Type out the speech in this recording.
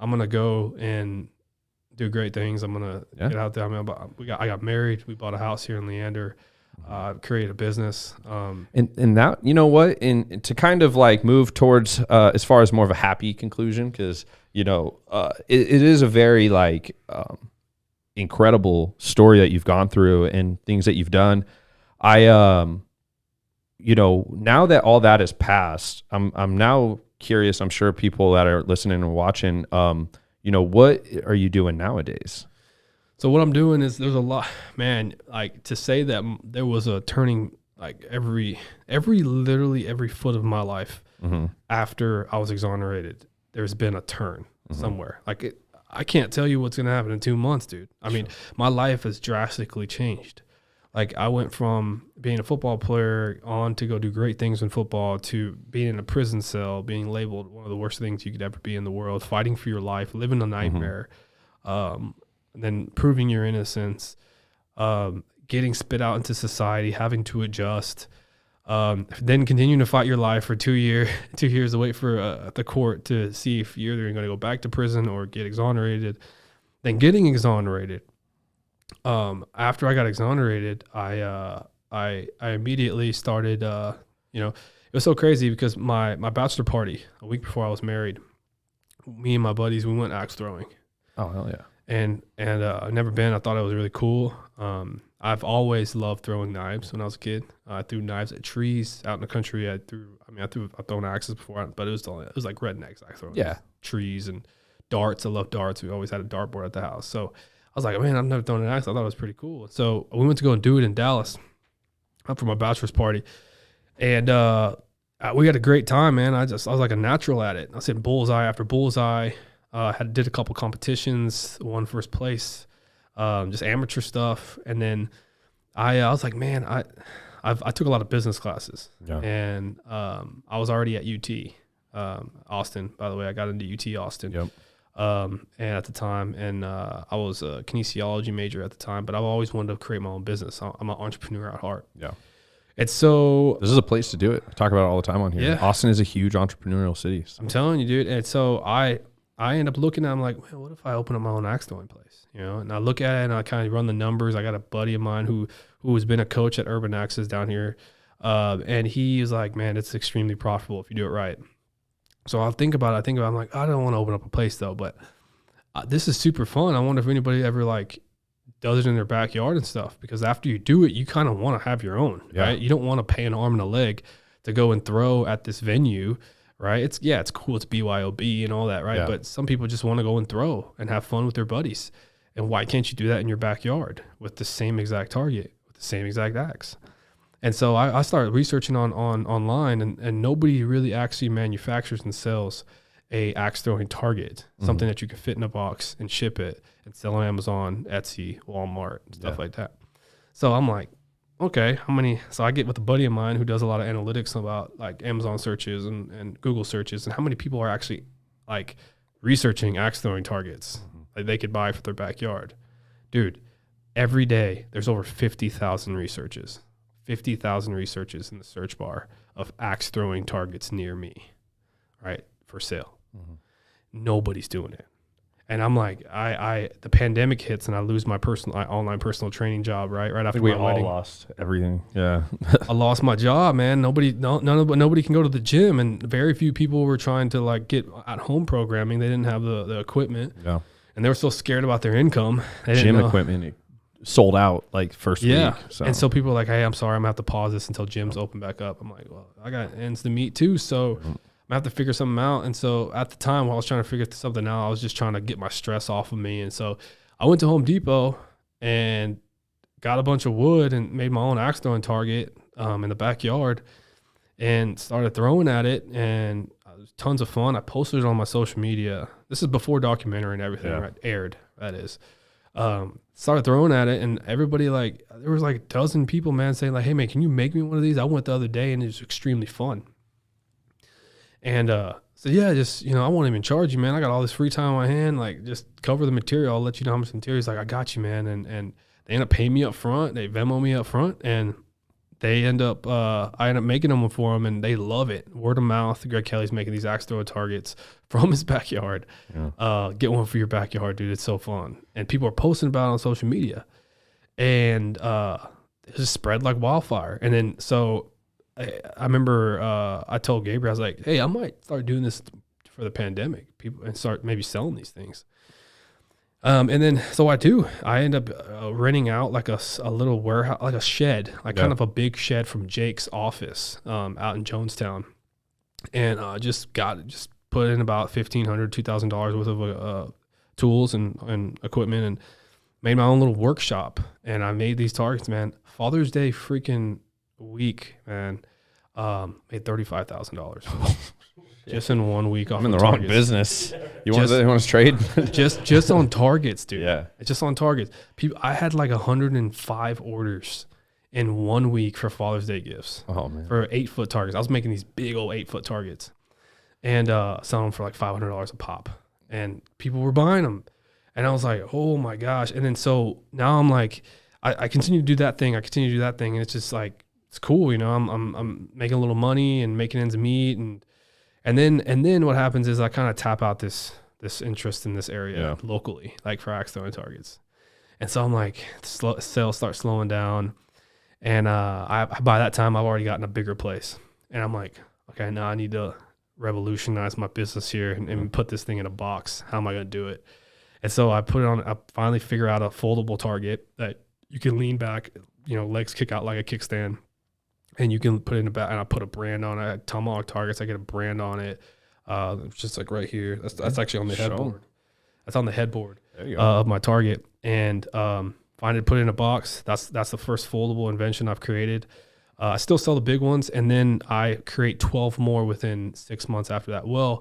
I'm going to go and do great things. I'm going to get out there. I got married. We bought a house here in Leander, created a business. And that, you know what, and to kind of like move towards as far as more of a happy conclusion, because, you know, it is a very like incredible story that you've gone through and things that you've done. You know, now that all that is past, I'm now curious. I'm sure people that are listening and watching, you know, what are you doing nowadays? So what I'm doing is there's a lot, man, like to say that there was a turning, like literally every foot of my life after I was exonerated, there's been a turn somewhere. Like I can't tell you what's going to happen in 2 months, dude. I mean, my life has drastically changed. Like I went from being a football player on to go do great things in football to being in a prison cell, being labeled one of the worst things you could ever be in the world, fighting for your life, living a nightmare, and then proving your innocence, getting spit out into society, having to adjust, then continuing to fight your life for 2 years to wait for the court to see if you're either going to go back to prison or get exonerated, then getting exonerated. After I got exonerated, I immediately started, you know, it was so crazy because my bachelor party a week before I was married, me and my buddies, we went axe throwing. Oh, hell yeah. And I've never been. I thought it was really cool. I've always loved throwing knives when I was a kid. I threw knives at trees out in the country. I've thrown axes before, but it was like rednecks. I throw trees and darts. I love darts. We always had a dartboard at the house. So I was like, man, I've never thrown an axe. I thought it was pretty cool. So we went to go and do it in Dallas for my bachelor's party. And we had a great time, man. I was like a natural at it. I was hitting bullseye after bullseye. Did a couple competitions, won first place, just amateur stuff. And then I was like, man, I took a lot of business classes. Yeah. And I was already at UT, Austin, by the way. I got into UT Austin. Yep. And at the time, and I was a kinesiology major at the time, but I've always wanted to create my own business. I'm an entrepreneur at heart. Yeah. And so this is a place to do it. I talk about it all the time on here. Yeah. Austin is a huge entrepreneurial city. So. I'm telling you, dude. And so I end up looking at it, I'm like, man, what if I open up my own axe throwing place? You know, and I look at it and I kind of run the numbers. I got a buddy of mine who has been a coach at Urban Axes down here. And he is like, man, it's extremely profitable if you do it right. So I'll think about it. I'm like, I don't want to open up a place though, but this is super fun. I wonder if anybody ever like does it in their backyard and stuff, because after you do it, you kind of want to have your own, right? You don't want to pay an arm and a leg to go and throw at this venue, right? It's cool. It's BYOB and all that, right? Yeah. But some people just want to go and throw and have fun with their buddies. And why can't you do that in your backyard with the same exact target, with the same exact axe? And so I started researching online, and nobody really actually manufactures and sells a axe throwing target, something that you can fit in a box and ship it and sell on Amazon, Etsy, Walmart, and stuff like that. So I'm like, okay, how many? So I get with a buddy of mine who does a lot of analytics about like Amazon searches and Google searches, and how many people are actually like researching axe throwing targets that they could buy for their backyard. Dude, every day there's over 50,000 researches. 50,000 researches in the search bar of axe throwing targets near me, right, for sale. Nobody's doing it. And I'm like, the pandemic hits and I lose my online personal training job, right after my wedding. We all lost everything. Yeah. I lost my job, man. Nobody can go to the gym, and very few people were trying to like get at home programming. They didn't have the equipment. Yeah. And they were so scared about their income. Gym equipment sold out like first week. So. And so people are like, hey, I'm sorry, I'm gonna have to pause this until gyms open back up. I'm like, well, I got ends to meet too, so I'm gonna have to figure something out. And so at the time while I was trying to figure something out, I was just trying to get my stress off of me. And so I went to Home Depot and got a bunch of wood and made my own axe throwing target in the backyard and started throwing at it, and it was tons of fun. I posted it on my social media. This is before documentary and everything aired, that is. Started throwing at it, and everybody, like, there was like a dozen people, man, saying like, hey man, can you make me one of these? I went the other day and it was extremely fun. And so yeah, just, you know, I won't even charge you, man. I got all this free time on my hand, like just cover the material. I'll let you know how much material. He's like, I got you, man. And they end up paying me up front. They Venmo me up front, and they end up, I end up making them for them, and they love it. Word of mouth. Greg Kelley's making these axe throwing targets from his backyard. Yeah. Get one for your backyard, dude. It's so fun. And people are posting about it on social media, and it just spread like wildfire. And then so I remember I told Gabriel, I was like, hey, I might start doing this for the pandemic, people, and start maybe selling these things. And then so I end up renting out like a little warehouse, like a shed, like kind of a big shed from Jake's office out in Jonestown, and just put in about $1,500, $2,000 worth of tools and equipment, and made my own little workshop. And I made these targets, man. Father's Day freaking week, man. Made $35,000 just in 1 week. I'm in the wrong business. You want to trade? just on targets, dude. Yeah, just on targets. I had like 105 orders in 1 week for Father's Day gifts. Oh man, for 8-foot targets. I was making these big old 8-foot targets, and selling them for like $500 a pop, and people were buying them. And I was like, oh my gosh. And then so now I'm like, I continue to do that thing. And it's just like, it's cool. You know, I'm making a little money and making ends meet. And then what happens is I kind of tap out this interest in this area locally, like for axe throwing targets. And so I'm like, sales start slowing down. And by that time I've already gotten a bigger place. And I'm like, okay, now I need to revolutionize my business here and put this thing in a box. How am I going to do it? And so I finally figure out a foldable target that you can lean back, you know, legs kick out like a kickstand, and you can put it in the back. And I put a brand on it. I had Tomahawk targets. I get a brand on it. Just like right here. That's actually on the headboard. That's on the headboard of my target. And finally put it in a box. That's the first foldable invention I've created. I still sell the big ones, and then I create 12 more within 6 months after that. Well,